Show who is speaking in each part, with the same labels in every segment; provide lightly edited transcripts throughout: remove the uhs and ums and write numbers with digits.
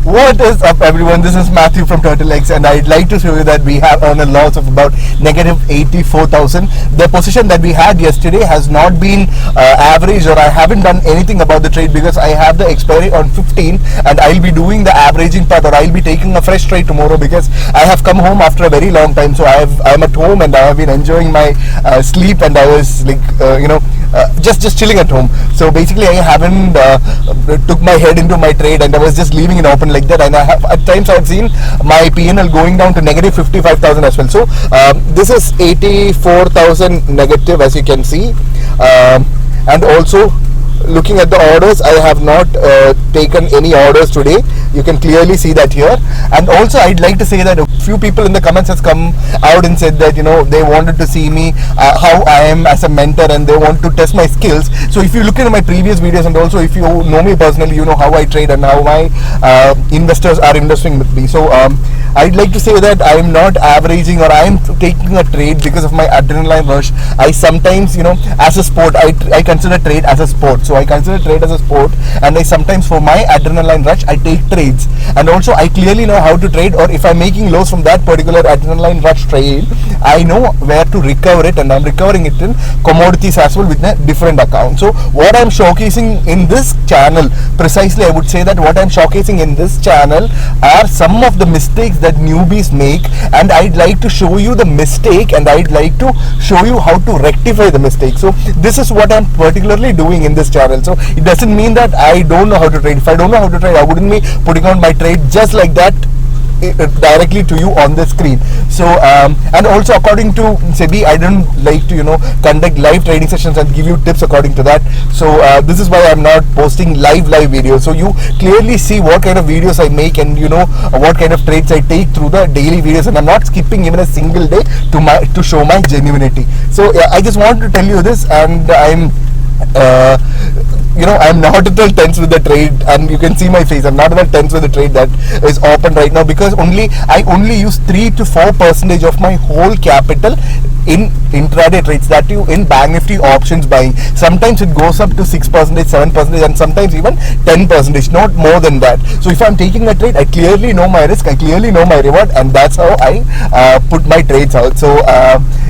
Speaker 1: What is up, everyone? This is Matthew from TurtleX, and I'd like to show you that we have earned a loss of about negative 84,000. The position that we had yesterday has not been averaged, or I haven't done anything about the trade because I have the expiry on 15, and I'll be doing the averaging part, or I'll be taking a fresh trade tomorrow because I have come home after a very long time. So I'm at home and I have been enjoying my sleep, and I was like, just chilling at home. So basically, I haven't took my head into my trade, and I was just leaving it open like that. And at times I've seen my P&L going down to negative 55,000 as well. So this is 84,000 negative, as you can see, and also looking at the orders, I have not taken any orders today. You can clearly see that here. And also I'd like to say that a few people in the comments has come out and said that they wanted to see me how I am as a mentor, and they want to test my skills. So if you look at my previous videos, and also if you know me personally, you know how I trade and how my investors are investing with me. So I'd like to say that I am not averaging, or I am taking a trade because of my adrenaline rush. I sometimes, as a sport, I consider trade as a sport. So I consider trade as a sport, and I sometimes, for my adrenaline rush, I take trades. And also I clearly know how to trade, or if I'm making loss from that particular adrenaline rush trade, I know where to recover it, and I'm recovering it in commodities as well with a different account. So what I'm showcasing in this channel, precisely I would say that what I'm showcasing in this channel are some of the mistakes that newbies make, and I'd like to show you the mistake, and I'd like to show you how to rectify the mistake. So this is what I'm particularly doing in this channel. So it doesn't mean that I don't know how to trade. If I don't know how to trade, I wouldn't be putting out my trade just like that directly to you on the screen. So and also, according to SEBI, I don't like to conduct live trading sessions and give you tips according to that. So this is why I'm not posting live videos. So you clearly see what kind of videos I make, and what kind of trades I take through the daily videos, and I'm not skipping even a single day to show my genuinity. So I just want to tell you this, and I'm I'm not at all tense with the trade, and you can see my face. I'm not at all tense with the trade that is open right now, because I only use 3 to 4% of my whole capital in intraday trades, that you in Bank Nifty options buying. Sometimes it goes up to 6%, 7%, and sometimes even 10%, not more than that. So if I'm taking a trade, I clearly know my risk, I clearly know my reward, and that's how I put my trades out. So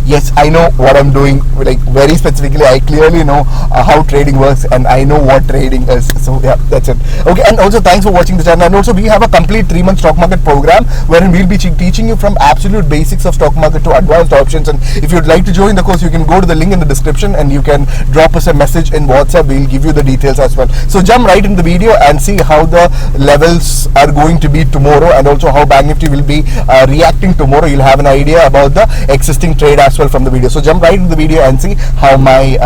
Speaker 1: yes, I know what I'm doing, like very specifically. I clearly know how trading works, and I know what trading is. So yeah, that's it. Okay, and also thanks for watching the channel. And also we have a complete 3-month stock market program wherein we'll be teaching you from absolute basics of stock market to advanced options. And if you'd like to join the course, you can go to the link in the description, and you can drop us a message in WhatsApp. We'll give you the details as well. So jump right in the video and see how the levels are going to be tomorrow, and also how Bank Nifty will be reacting tomorrow. You'll have an idea about the existing trade as well from the video. So jump right in the video and see how my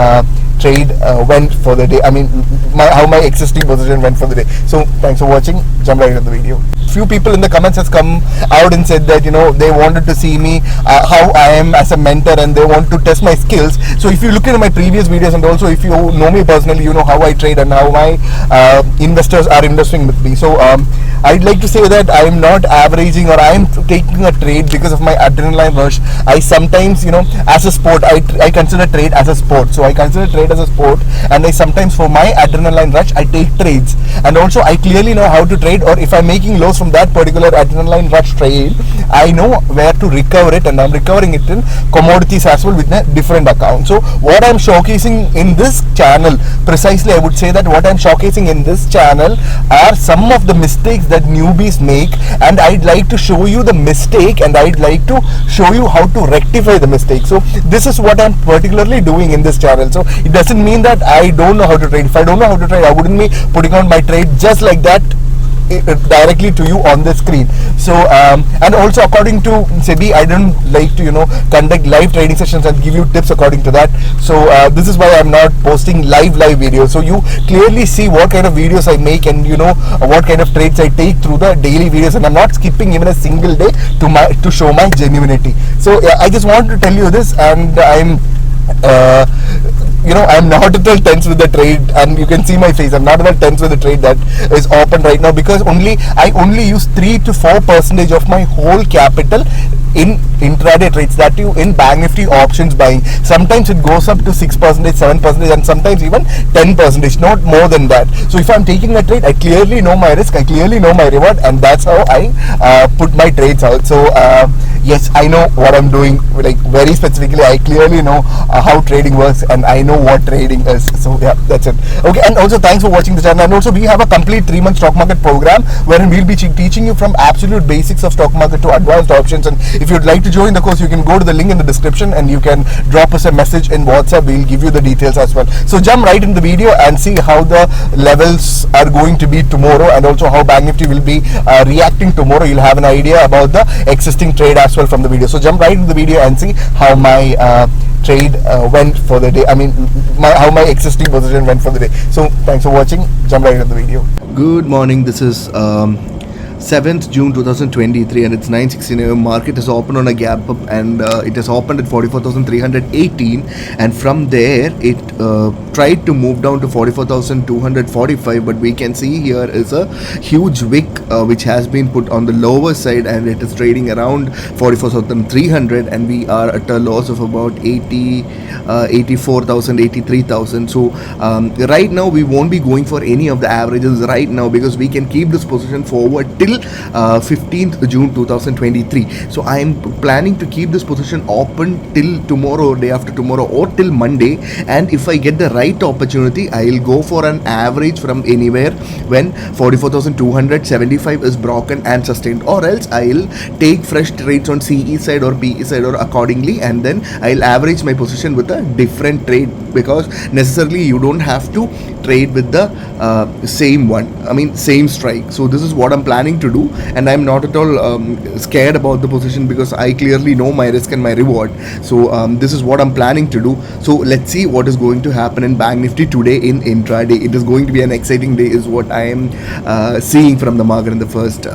Speaker 1: trade went for the day. I mean, how my existing position went for the day. So thanks for watching. Jump right into the video. Few people in the comments has come out and said that they wanted to see me how I am as a mentor, and they want to test my skills. So if you look at my previous videos, and also if you know me personally, you know how I trade and how my investors are investing with me. So I'd like to say that I am not averaging, or I am taking a trade because of my adrenaline rush. I sometimes, as a sport, I consider trade as a sport. So I consider trade as a sport, and I sometimes, for my adrenaline rush, I take trades. And also I clearly know how to trade, or if I'm making loss from that particular adrenaline rush trade, I know where to recover it, and I'm recovering it in commodities as well with a different account. So what I'm showcasing in this channel, precisely I would say that what I'm showcasing in this channel are some of the mistakes that newbies make, and I'd like to show you the mistake, and I'd like to show you how to rectify the mistake. So this is what I'm particularly doing in this channel. So it doesn't mean that I don't know how to trade. If I don't know how to trade, I wouldn't be putting out my trade just like that directly to you on the screen. So and also, according to SEBI, I don't like to conduct live trading sessions and give you tips according to that. So this is why I'm not posting live videos. So you clearly see what kind of videos I make, and what kind of trades I take through the daily videos, and I'm not skipping even a single day to show my genuinity. So yeah, I just want to tell you this, and I'm I'm not at all tense with the trade, and you can see my face. I'm not at all tense with the trade that is open right now, because I only use 3 to 4% of my whole capital in intraday trades, that you in Bank Nifty options buying. Sometimes it goes up to 6%, 7%, and sometimes even 10%, not more than that. So if I'm taking a trade, I clearly know my risk, I clearly know my reward, and that's how I put my trades out. So yes, I know what I'm doing, like very specifically. I clearly know how trading works, and I know what trading is. So yeah, that's it. Okay, and also thanks for watching the channel. And also we have a complete 3-month stock market program wherein we'll be teaching you from absolute basics of stock market to advanced options. And if you'd like to join the course, you can go to the link in the description and you can drop us a message in WhatsApp. We'll give you the details as well. So jump right in the video and see how the levels are going to be tomorrow, and also how Bank Nifty will be reacting tomorrow. You'll have an idea about the existing trade as well from the video. So jump right into the video and see how my trade went for the day. I mean, how my existing position went for the day. So thanks for watching. Jump right into the video.
Speaker 2: Good morning. This is 7th June 2023 and it's 9:16 a.m. Market is open on a gap up, and it has opened at 44,318, and from there it tried to move down to 44,245, but we can see here is a huge wick which has been put on the lower side, and it is trading around 44,300, and we are at a loss of about 84,000, 83,000. So right now we won't be going for any of the averages right now, because we can keep this position forward till 15th June 2023. So I am planning to keep this position open till tomorrow, day after tomorrow, or till Monday, and if I get the right opportunity, I will go for an average from anywhere when 44,275 is broken and sustained, or else I will take fresh trades on CE side or PE side or accordingly, and then I'll average my position with a different trade, because necessarily you don't have to trade with the same one, I mean same strike. So this is what I'm planning to do, and I'm not at all scared about the position, because I clearly know my risk and my reward. So this is what I'm planning to do. So let's see what is going to happen in Bank Nifty today in intraday. It is going to be an exciting day is what I am seeing from the market in the first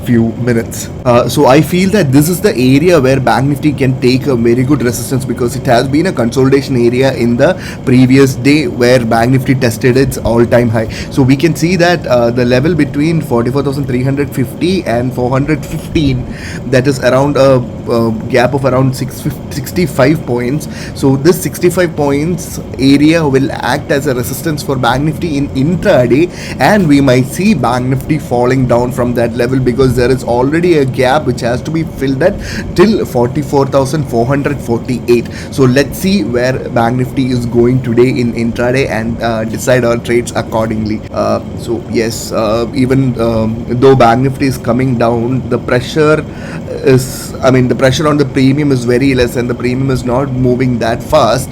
Speaker 2: few minutes. So I feel that this is the area where Bank Nifty can take a very good resistance, because it has been a consolidation area in the previous day where Bank Nifty tested its all-time high. So we can see that the level between 44,350 and 415, that is around a gap of around 65 points. So this 65 points area will act as a resistance for Bank Nifty in intraday, and we might see Bank Nifty falling down from that level, because there is already a gap which has to be filled at till 44,448. So let's see where Bank Nifty is going today in intraday and decide our trades accordingly. So yes, even though Bank Nifty is coming down, the pressure is, I mean, the pressure on the premium is very less, and the premium is not moving that fast.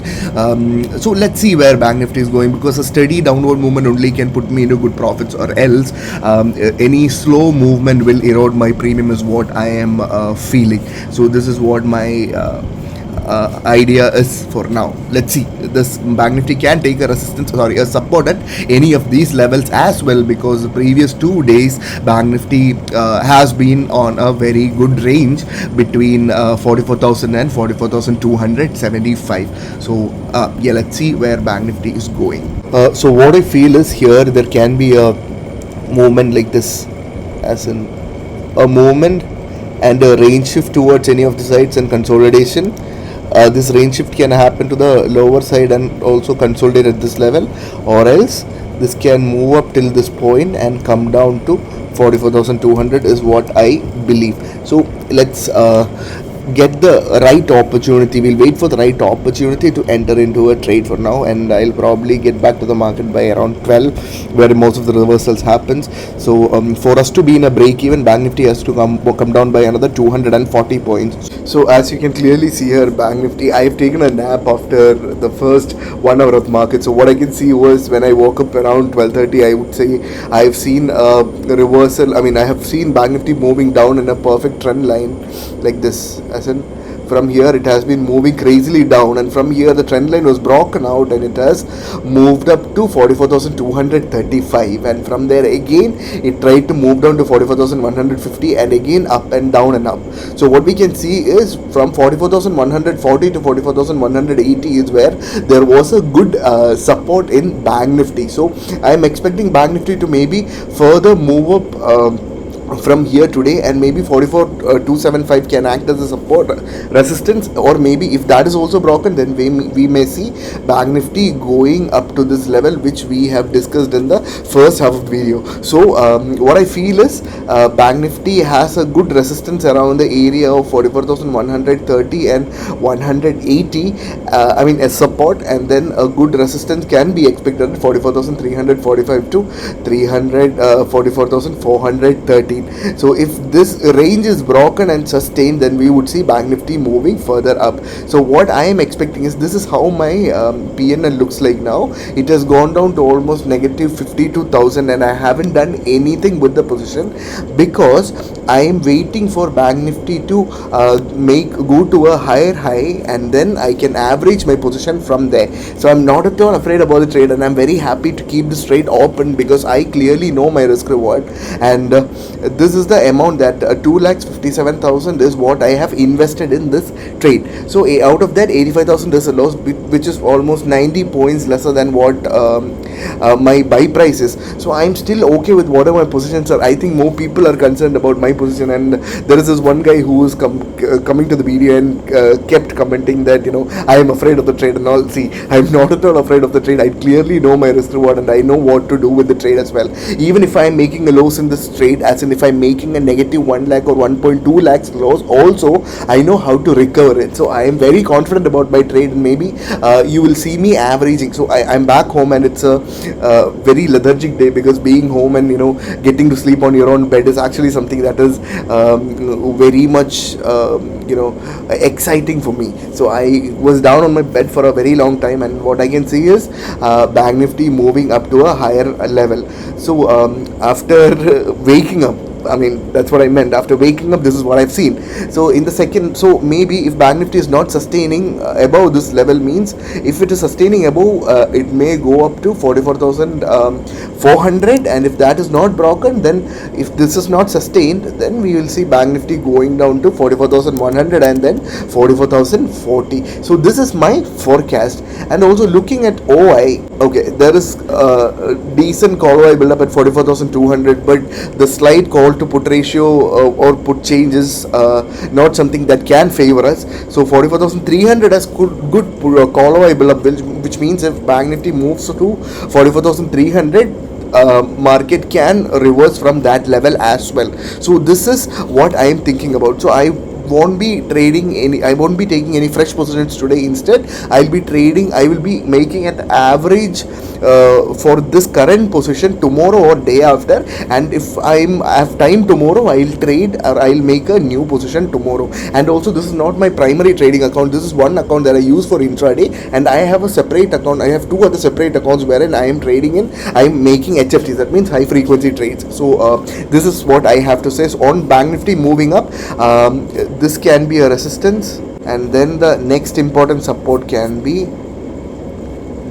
Speaker 2: So let's see where Bank Nifty is going, because a steady downward movement only can put me into good profits, or else any slow movement will erode my premium is what I am feeling. So this is what my idea is for now. Let's see. This Bank Nifty can take a support at any of these levels as well, because the previous 2 days Bank Nifty has been on a very good range between 44,000 and 44,275. So yeah, let's see where Bank Nifty is going. So what I feel is here there can be a movement like this, as in a movement and a range shift towards any of the sides and consolidation. This range shift can happen to the lower side and also consolidate at this level, or else this can move up till this point and come down to 44,200 is what I believe. So let's get the right opportunity. We'll wait for the right opportunity to enter into a trade for now, and I'll probably get back to the market by around 12, where most of the reversals happens. So for us to be in a break even, Bank Nifty has to come down by another 240 points. So as you can clearly see here, Bank Nifty, I have taken a nap after the first 1 hour of market. So what I can see was, when I woke up around 12:30, I would say I have seen a reversal. I mean, I have seen Bank Nifty moving down in a perfect trend line like this, as in from here it has been moving crazily down, and from here the trend line was broken out and it has moved up to 44,235, and from there again it tried to move down to 44,150, and again up and down and up. So what we can see is from 44,140 to 44,180 is where there was a good support in Bank Nifty. So I am expecting Bank Nifty to maybe further move up from here today, and maybe 44,275 can act as a support resistance, or maybe if that is also broken, then we may see bank nifty going up to this level which we have discussed in the first half of the video. So what I feel is bank nifty has a good resistance around the area of 44,130 and 180, I mean a support, and then a good resistance can be expected at 44,345 to 44,413. So if this range is broken and sustained, then we would see bank nifty moving further up. So what I am expecting is, this is how my PNL looks like now. It has gone down to almost negative 52,000, and I haven't done anything with the position because I am waiting for bank nifty to go to a higher high, and then I can average my position from there. So I'm not at all afraid about the trade, and I'm very happy to keep this trade open because I clearly know my risk reward, and this is the amount that 2,57,000 is what I have invested in this trade. So out of that, 85,000 is a loss, which is almost 90 points lesser than what my buy price is. So I'm still okay with whatever my positions are. I think more people are concerned about my position, and there is this one guy who is coming to the video and kept commenting that, I am afraid of the trade and all. See, I'm not at all afraid of the trade. I clearly know my risk reward, and I know what to do with the trade as well. Even if I'm making a loss in this trade, as in if I'm making a negative 1 lakh or 1.2 lakhs loss, also I know how to recover it. So I am very confident about my trade, and maybe you will see me averaging. So I'm back home, and it's a very lethargic day, because being home and getting to sleep on your own bed is actually something that is very much exciting for me. So I was down on my bed for a very long time, and what I can see is bank nifty moving up to a higher level. So after waking up, I mean, that's what I meant. After waking up, this is what I've seen. So in the second, so maybe if bank nifty is not sustaining above this level, means if it is sustaining above, it may go up to 44,400, and if that is not broken, then if this is not sustained, then we will see bank nifty going down to 44,100 and then 44,040. So this is my forecast. And also looking at OI, okay, there is a decent call OI build up at 44,200, but the slight call to put ratio or put change is not something that can favor us. So 44,300 has good call OI build up, which means if bank nifty moves to 44,300, market can reverse from that level as well. So this is what I am thinking about. So I won't be taking any fresh positions today. Instead, I will be making an average for this current position tomorrow or day after, and if I have time tomorrow, I'll trade or I'll make a new position tomorrow. And also, this is not my primary trading account. This is one account that I use for intraday, and I have a separate account. I have two other separate accounts wherein I am trading in. I am making HFTs, that means high frequency trades. So this is what I have to say. So on bank nifty moving up, this can be a resistance, and then the next important support can be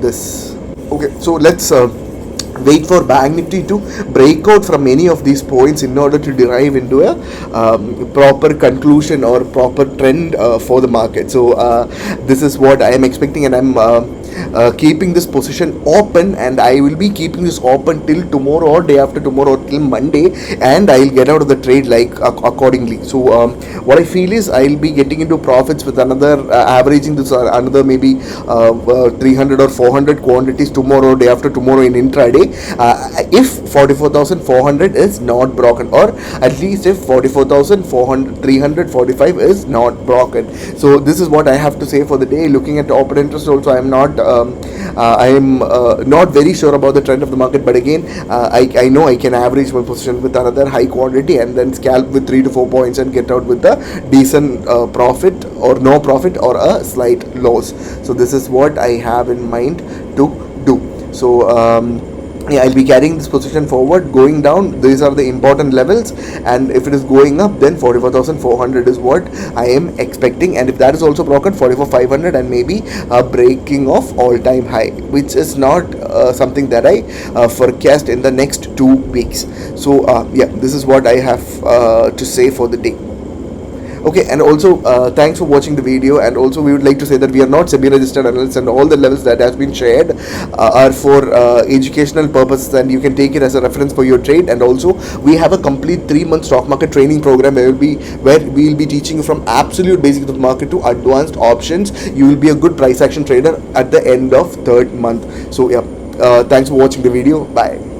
Speaker 2: this. Okay, so let's wait for bank nifty to break out from any of these points in order to derive into a proper conclusion or proper trend for the market. So this is what I am expecting, and I'm keeping this position open, and I will be keeping this open till tomorrow or day after tomorrow or till Monday, and I'll get out of the trade accordingly. So what I feel is I'll be getting into profits with another averaging this another maybe 300 or 400 quantities tomorrow, day after tomorrow in intraday, if 44,400 is not broken, or at least if 44,345 is not broken. So this is what I have to say for the day. Looking at open interest also, I am not very sure about the trend of the market, but again I know I can average my position with another high quantity and then scalp with 3 to 4 points and get out with a decent profit or no profit or a slight loss. So this is what I have in mind to do. So yeah, I'll be carrying this position forward. Going down, these are the important levels, and if it is going up, then 44,400 is what I am expecting, and if that is also broken, 44,500 and maybe a breaking of all-time high, which is not something that I forecast in the next 2 weeks. So yeah, this is what I have to say for the day. Okay, and also thanks for watching the video. And also we would like to say that we are not SEBI registered analysts, and all the levels that has been shared are for educational purposes, and you can take it as a reference for your trade. And also we have a complete 3-month stock market training program where we will be teaching you from absolute basics of the market to advanced options. You will be a good price action trader at the end of third month. So yeah, thanks for watching the video. Bye.